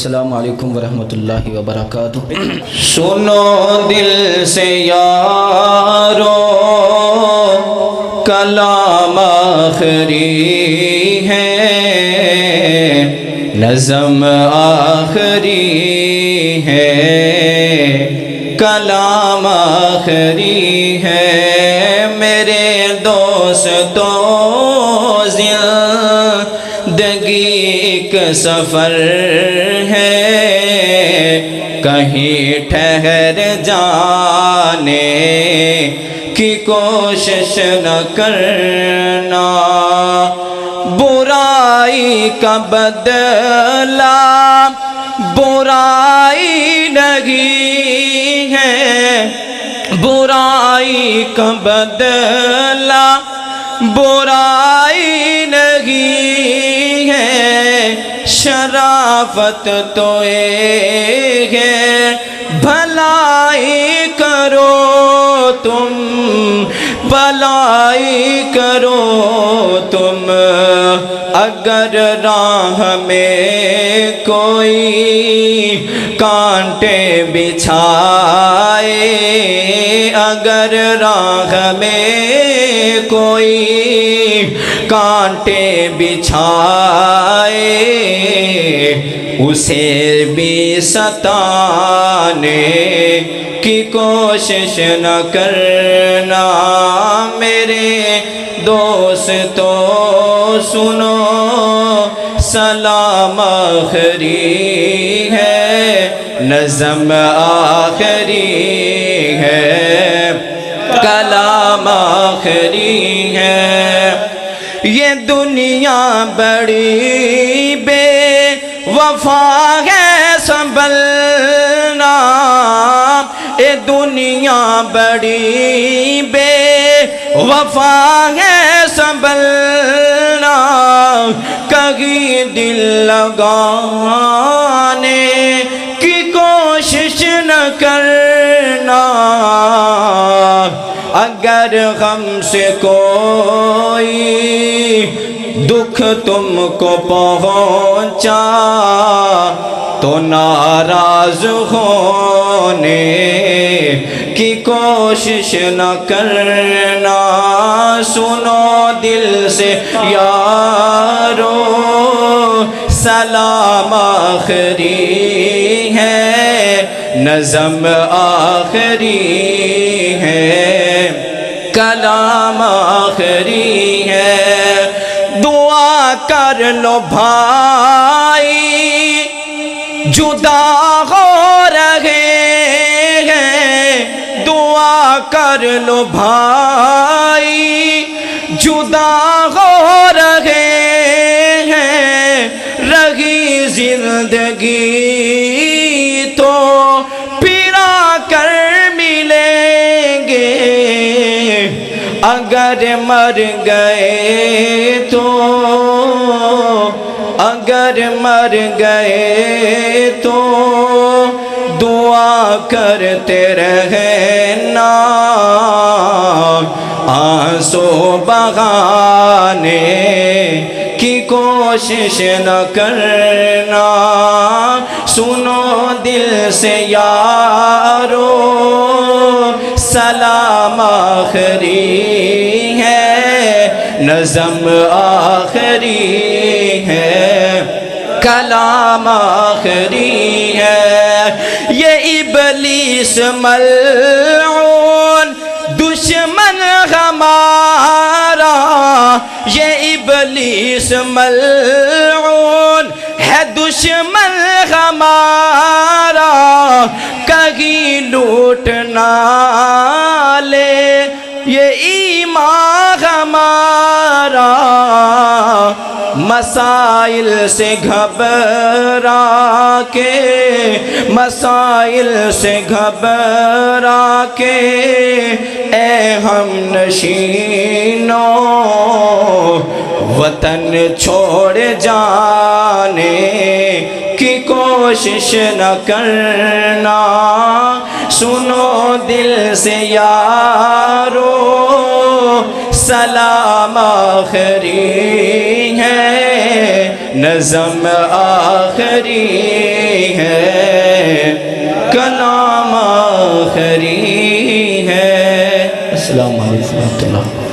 السلام علیکم ورحمۃ اللہ وبرکاتہ۔ سنو دل سے یارو کلام آخری ہے، نظم آخری ہے، کلام آخری ہے۔ میرے دوستو زندگی ایک سفر ہے، کہیں ٹھہر جانے کی کوشش نہ کرنا، برائی کا بدلہ برائی نہیں ہے، برائی کا بدلہ برائی نہیں ہے، شرافت تو ایک ہے، بھلائی کرو تم بھلائی کرو تم، اگر راہ میں کوئی کانٹے بچھائے، اگر راہ میں کوئی کانٹے بچھائے، اسے بھی ستانے کی کوشش نہ کرنا۔ میرے دوستو سنو، سلام آخری ہے، نظم آخری ہے، کلام آخری ہے۔ یہ دنیا بڑی بے وفا ہے سنبھلنا، یہ دنیا بڑی بے وفا ہے سنبھلنا، کہیں دل لگانے کی کوشش نہ کرنا، اگر غم سے کوئی دکھ تم کو پہنچا تو ناراض ہونے کی کوشش نہ کرنا۔ سنو دل سے یارو سلام آخری ہے، نظم آخری ہے، کلام آخری ہے۔ دعا کر لو بھائی جدا ہو رہے ہیں، دعا کر لو بھائی جدا ہو رہے ہیں، رہی زندگی تو پھرا کر ملیں گے، اگر مر گئے تو اگر مر گئے تو دعا کرتے رہنا، آنسو بہانے کی کوشش نہ کرنا۔ سنو دل سے یارو سلام آخری ہے، نظم آخری ہے، کلام آخری ہے۔ یہ ابلیس ملعون دشمن ہمارا، یہ ابلیس ملعون ہے دشمن ہمارا، کہیں لوٹ نہ لے یہ ایمان ہمارا، مسائل سے گھبرا کے مسائل سے گھبرا کے اے ہم نشینوں وطن چھوڑ جانے کی کوشش نہ کرنا۔ سنو دل سے یارو سلام آخری ہے، نظم آخری السلام علیکم ورحمۃ اللہ.